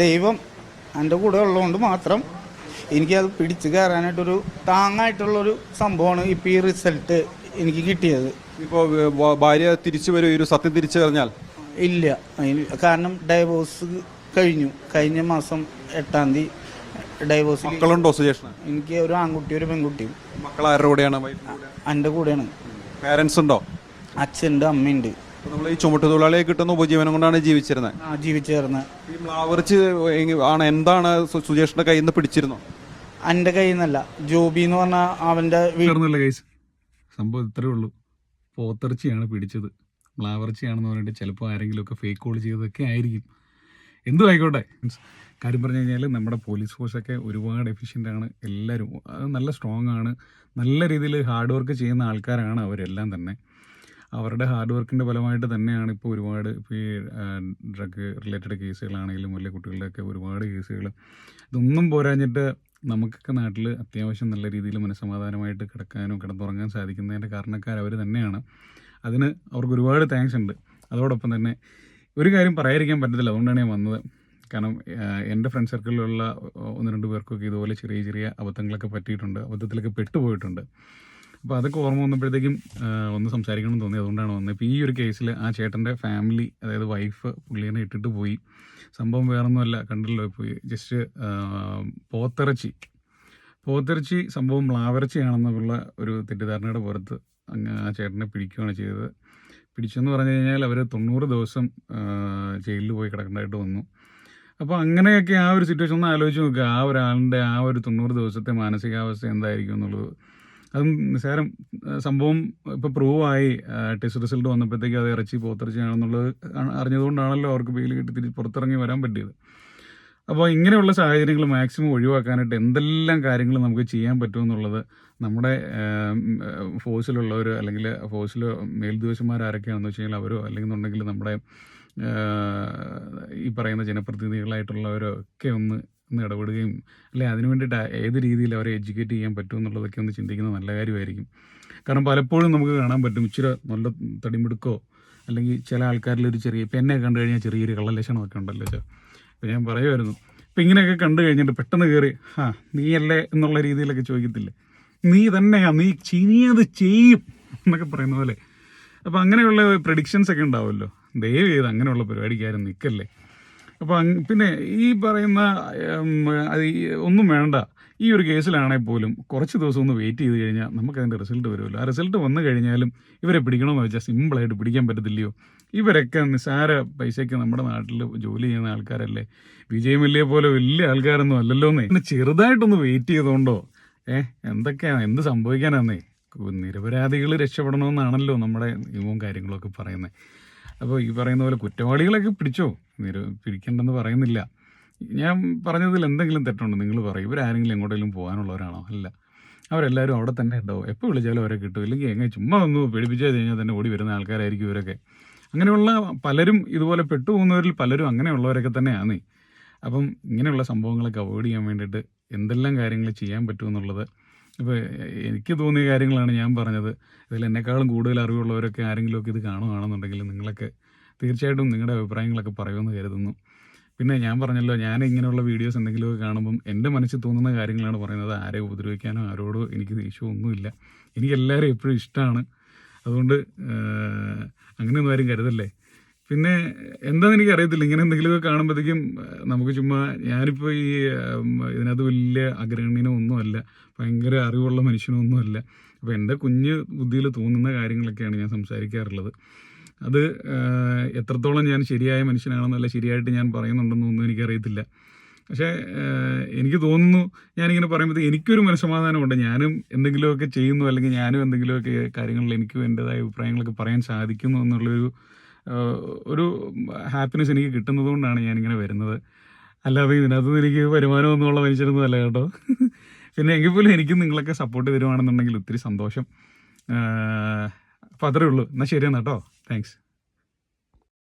ദൈവം എൻ്റെ കൂടെ ഉള്ളതുകൊണ്ട് മാത്രം എനിക്കത് പിടിച്ചു കയറാനായിട്ടൊരു താങ്ങായിട്ടുള്ളൊരു സംഭവമാണ് ഇപ്പോൾ ഈ റിസൾട്ട് എനിക്ക് കിട്ടിയത്. ഇപ്പോൾ ഭാര്യ തിരിച്ചു വരും, ഒരു സത്യം തിരിച്ചു പറഞ്ഞാൽ ഇല്ല, കാരണം ഡൈവോഴ്സ് കഴിഞ്ഞ മാസം 8-ാം തീയതി ഡൈവോഴ്സ്. മക്കളുണ്ടോ സുജേഷ്? എനിക്ക് ഒരു ആൺകുട്ടി ഒരു പെൺകുട്ടിയും. മക്കൾ ആരുടെ കൂടെയാണ്? എൻ്റെ കൂടെയാണ്. പേരൻസ് ഉണ്ടോ? അച്ഛനുണ്ട്, അമ്മയുണ്ട്. നമ്മൾ ഈ ചുമട്ടുതൊഴിലാളിയെ കിട്ടുന്ന ഉപജീവനം കൊണ്ടാണ് ജീവിച്ചിരുന്നത്. ജീവിച്ചിരുന്നത്. ഈ മ്ലാവറിച്ച് ആണ് എന്താണ് സുജേഷിന്റെ കയ്യിൽ നിന്ന് പിടിച്ചിരുന്നോ? എൻ്റെ കയ്യിൽ നിന്നല്ല, ജോബി എന്ന് പറഞ്ഞ അവൻ്റെ വീട്ടിൽ. സംഭവം ഇത്രയേ ഉള്ളൂ. പോത്തിറച്ചിയാണ് പിടിച്ചത്. മ്ലാവറിച്ചിയാണെന്ന് പറഞ്ഞിട്ട് ചിലപ്പോൾ ആരെങ്കിലുമൊക്കെ ഫേക്ക് കോൾ ചെയ്തതൊക്കെ ആയിരിക്കും. എന്തും ആയിക്കോട്ടെ. കാര്യം പറഞ്ഞു കഴിഞ്ഞാൽ നമ്മുടെ പോലീസ് ഫോഴ്സൊക്കെ ഒരുപാട് എഫിഷ്യൻ്റാണ്. എല്ലാവരും നല്ല സ്ട്രോങ് ആണ്. നല്ല രീതിയിൽ ഹാർഡ് വർക്ക് ചെയ്യുന്ന ആൾക്കാരാണ് അവരെല്ലാം തന്നെ. അവരുടെ ഹാർഡ് വർക്കിൻ്റെ ഫലമായിട്ട് തന്നെയാണ് ഇപ്പോൾ ഒരുപാട് ഇപ്പോൾ ഈ ഡ്രഗ് റിലേറ്റഡ് കേസുകളാണെങ്കിലും വലിയ കുട്ടികളുടെയൊക്കെ ഒരുപാട് കേസുകൾ. ഇതൊന്നും പോരാഞ്ഞിട്ട് നമുക്കൊക്കെ നാട്ടിൽ അത്യാവശ്യം നല്ല രീതിയിൽ മനസ്സമാധാനമായിട്ട് കിടക്കാനും കിടന്നുറങ്ങാൻ സാധിക്കുന്നതിൻ്റെ കാരണക്കാർ അവർ തന്നെയാണ്. അതിന് അവർക്ക് ഒരുപാട് താങ്ക്സ് ഉണ്ട്. അതോടൊപ്പം തന്നെ ഒരു കാര്യം പറയാതിരിക്കാൻ പറ്റത്തില്ല, അതുകൊണ്ടാണ് ഞാൻ വന്നത്. കാരണം എൻ്റെ ഫ്രണ്ട് സർക്കിളിലുള്ള 1-2 പേർക്കൊക്കെ ഇതുപോലെ ചെറിയ ചെറിയ അബദ്ധങ്ങളൊക്കെ പറ്റിയിട്ടുണ്ട്, അബദ്ധത്തിലൊക്കെ പെട്ടുപോയിട്ടുണ്ട്. അപ്പോൾ അതൊക്കെ ഓർമ്മ വന്നപ്പോഴത്തേക്കും ഒന്ന് സംസാരിക്കണം എന്ന് തോന്നി, അതുകൊണ്ടാണ് വന്നത്. ഇപ്പോൾ ഈ ഒരു കേസിൽ ആ ചേട്ടൻ്റെ ഫാമിലി, അതായത് വൈഫ് പുള്ളിനെ ഇട്ടിട്ട് പോയി. സംഭവം വേറൊന്നുമല്ല, കണ്ടല്ലോ പോയി ജസ്റ്റ് പോത്തിറച്ചി സംഭവം മ്ലാവറിച്ചിയാണെന്നുള്ള ഒരു തെറ്റിദ്ധാരണയുടെ പുറത്ത് അങ്ങ് ആ ചേട്ടനെ പിടിക്കുകയാണ് ചെയ്തത്. പിടിച്ചെന്ന് പറഞ്ഞു കഴിഞ്ഞാൽ അവർ 90 ദിവസം ജയിലിൽ പോയി കിടക്കേണ്ടതായിട്ട് വന്നു. അപ്പോൾ അങ്ങനെയൊക്കെ ആ ഒരു സിറ്റുവേഷൻ ഒന്ന് ആലോചിച്ച് നോക്കുക. ആ ഒരാളുടെ ആ ഒരു 90 ദിവസത്തെ മാനസികാവസ്ഥ എന്തായിരിക്കും എന്നുള്ളത്. അതും നിസ്സാരം സംഭവം ഇപ്പോൾ പ്രൂവായി. ടെസ്റ്റ് റിസൾട്ട് വന്നപ്പോഴത്തേക്ക് അത് പോത്തിറച്ചിയാണെന്നുള്ളത് അറിഞ്ഞതുകൊണ്ടാണല്ലോ അവർക്ക് ബെയിൽ കിട്ടി പുറത്തിറങ്ങി വരാൻ പറ്റിയത്. അപ്പോൾ ഇങ്ങനെയുള്ള സാഹചര്യങ്ങൾ മാക്സിമം ഒഴിവാക്കാനായിട്ട് എന്തെല്ലാം കാര്യങ്ങൾ നമുക്ക് ചെയ്യാൻ പറ്റുമെന്നുള്ളത് നമ്മുടെ ഫോഴ്സിലുള്ളവർ അല്ലെങ്കിൽ ഫോഴ്സിൽ മേൽദ്വേഷന്മാരാരൊക്കെയാണെന്ന് വെച്ച് കഴിഞ്ഞാൽ അവരോ അല്ലെങ്കിൽ നമ്മുടെ ഈ പറയുന്ന ജനപ്രതിനിധികളായിട്ടുള്ളവരൊക്കെ ഒന്ന് ഇടപെടുകയും അല്ലെ അതിനു വേണ്ടിയിട്ട് ഏത് രീതിയിൽ അവരെ എഡ്യൂക്കേറ്റ് ചെയ്യാൻ പറ്റുമെന്നുള്ളതൊക്കെ ഒന്ന് ചിന്തിക്കുന്നത് നല്ല കാര്യമായിരിക്കും. കാരണം പലപ്പോഴും നമുക്ക് കാണാൻ പറ്റും ഇച്ചിരി നല്ല തടിമിടുക്കോ അല്ലെങ്കിൽ ചില ആൾക്കാരിൽ ഒരു ചെറിയ ഇപ്പം എന്നെ കണ്ടു കഴിഞ്ഞാൽ ചെറിയൊരു കള്ളലക്ഷണമൊക്കെ ഉണ്ടല്ലോ വെച്ചാൽ. അപ്പോൾ ഞാൻ പറയുമായിരുന്നു, ഇപ്പം ഇങ്ങനെയൊക്കെ കണ്ടു കഴിഞ്ഞിട്ട് പെട്ടെന്ന് കയറി നീയല്ലേ എന്നുള്ള രീതിയിലൊക്കെ ചോദിക്കത്തില്ലേ, നീ തന്നെയാ, നീ ചിനിയത് ചെയ്യും എന്നൊക്കെ പറയുന്ന പോലെ. അപ്പോൾ അങ്ങനെയുള്ള പ്രഡിക്ഷൻസ് ഒക്കെ ഉണ്ടാവുമല്ലോ. ദയവ് ചെയ്ത് അങ്ങനെയുള്ള പരിപാടിക്കാരും നിൽക്കല്ലേ. അപ്പോൾ പിന്നെ ഈ പറയുന്ന അത് ഒന്നും വേണ്ട. ഈ ഒരു കേസിലാണെങ്കിൽ പോലും കുറച്ച് ദിവസം ഒന്ന് വെയിറ്റ് ചെയ്ത് കഴിഞ്ഞാൽ നമുക്കതിൻ്റെ റിസൾട്ട് വരുമല്ലോ. ആ റിസൾട്ട് വന്നു കഴിഞ്ഞാലും ഇവരെ പിടിക്കണമെന്ന് വെച്ചാൽ സിമ്പിളായിട്ട് പിടിക്കാൻ പറ്റത്തില്ലയോ? ഇവരൊക്കെ നിസ്സാര പൈസയ്ക്ക് നമ്മുടെ നാട്ടിൽ ജോലി ചെയ്യുന്ന ആൾക്കാരല്ലേ. വിജയ് മല്യയെ പോലെ വലിയ ആൾക്കാരൊന്നും അല്ലല്ലോന്നേ. പിന്നെ ചെറുതായിട്ടൊന്ന് വെയിറ്റ് ചെയ്തോണ്ടോ എന്തൊക്കെയാണ്, എന്ത് സംഭവിക്കാനാന്നേ. നിരപരാധികൾ രക്ഷപ്പെടണമെന്നാണല്ലോ നമ്മുടെ നിയമവും കാര്യങ്ങളൊക്കെ പറയുന്നത്. അപ്പോൾ ഈ പറയുന്ന പോലെ കുറ്റവാളികളൊക്കെ പിടിച്ചോ, പിടിക്കണ്ടെന്ന് പറയുന്നില്ല. ഞാൻ പറഞ്ഞതിൽ എന്തെങ്കിലും തെറ്റുണ്ടോ നിങ്ങൾ പറയും. ഇവരാരെങ്കിലും എങ്ങോട്ടെങ്കിലും പോകാനുള്ളവരാണോ? അല്ല, അവരെല്ലാവരും അവിടെ തന്നെ ഉണ്ടാവും. എപ്പോൾ വിളിച്ചാലും അവരെ കിട്ടും. ഇല്ലെങ്കിൽ എങ്ങനെ ചുമ്മാ ഒന്ന് പേടിപ്പിച്ചാൽ കഴിഞ്ഞാൽ തന്നെ ഓടി വരുന്ന ആൾക്കാരായിരിക്കും ഇവരൊക്കെ. അങ്ങനെയുള്ള പലരും ഇതുപോലെ പെട്ടുപോകുന്നവരിൽ പലരും അങ്ങനെയുള്ളവരൊക്കെ തന്നെയാണ്. അപ്പം ഇങ്ങനെയുള്ള സംഭവങ്ങളൊക്കെ അവോയ്ഡ് ചെയ്യാൻ വേണ്ടിയിട്ട് എന്തെല്ലാം കാര്യങ്ങൾ ചെയ്യാൻ പറ്റുമെന്നുള്ളത് ഇപ്പോൾ എനിക്ക് തോന്നിയ കാര്യങ്ങളാണ് ഞാൻ പറഞ്ഞത്. ഇതിൽ എന്നെക്കാളും കൂടുതൽ അറിവുള്ളവരൊക്കെ ആരെങ്കിലുമൊക്കെ ഇത് കാണുകയാണെന്നുണ്ടെങ്കിൽ നിങ്ങളൊക്കെ തീർച്ചയായിട്ടും നിങ്ങളുടെ അഭിപ്രായങ്ങളൊക്കെ പറയുമെന്ന് കരുതുന്നു. പിന്നെ ഞാൻ പറഞ്ഞല്ലോ, ഞാൻ ഇങ്ങനെയുള്ള വീഡിയോസ് എന്തെങ്കിലുമൊക്കെ കാണുമ്പം എൻ്റെ മനസ്സിൽ തോന്നുന്ന കാര്യങ്ങളാണ് പറയുന്നത്. ആരെ ഉപദ്രവിക്കാനോ ആരോടോ എനിക്ക് ദേഷ്യമൊന്നുമില്ല. എനിക്കെല്ലാവരും എപ്പോഴും ഇഷ്ടമാണ്. അതുകൊണ്ട് അങ്ങനെയൊന്നും ആരും കരുതല്ലേ. പിന്നെ എന്താണെന്ന് എനിക്കറിയത്തില്ല, ഇങ്ങനെ എന്തെങ്കിലുമൊക്കെ കാണുമ്പോഴത്തേക്കും നമുക്ക് ചുമ്മാ, ഞാനിപ്പോൾ ഈ ഇതിനകത്ത് വലിയ അഗ്രഗണ്യനോ ഒന്നുമല്ല, ഭയങ്കര അറിവുള്ള മനുഷ്യനൊന്നുമല്ല. അപ്പോൾ എൻ്റെ കുഞ്ഞ് ബുദ്ധിയിൽ തോന്നുന്ന കാര്യങ്ങളൊക്കെയാണ് ഞാൻ സംസാരിക്കാറുള്ളത്. അത് എത്രത്തോളം ഞാൻ ശരിയായ മനുഷ്യനാണെന്നല്ല ശരിയായിട്ട് ഞാൻ പറയുന്നുണ്ടെന്നൊന്നും എനിക്കറിയത്തില്ല. പക്ഷേ എനിക്ക് തോന്നുന്നു, ഞാനിങ്ങനെ പറയുമ്പോൾ എനിക്കൊരു മനസ്സമാധാനമുണ്ട്. ഞാനും എന്തെങ്കിലുമൊക്കെ ചെയ്യുന്നു, അല്ലെങ്കിൽ ഞാനും എന്തെങ്കിലുമൊക്കെ കാര്യങ്ങളിൽ എനിക്കും എൻ്റെതായ അഭിപ്രായങ്ങളൊക്കെ പറയാൻ സാധിക്കുന്നു എന്നുള്ളൊരു ഒരു ഹാപ്പിനെസ് എനിക്ക് കിട്ടുന്നത് കൊണ്ടാണ് ഞാനിങ്ങനെ വരുന്നത്. അല്ലാതെ ഇതിനകത്തുനിന്ന് എനിക്ക് വരുമാനമൊന്നുമുള്ള മനുഷ്യരൊന്നും അല്ല കേട്ടോ. പിന്നെ എങ്കിൽ പോലും എനിക്കും നിങ്ങളൊക്കെ സപ്പോർട്ട് തരുവാണെന്നുണ്ടെങ്കിൽ ഒത്തിരി സന്തോഷം. അപ്പോൾ അത്രേ ഉള്ളൂ. എന്നാൽ ശരിയെന്നാ കേട്ടോ. താങ്ക്സ്.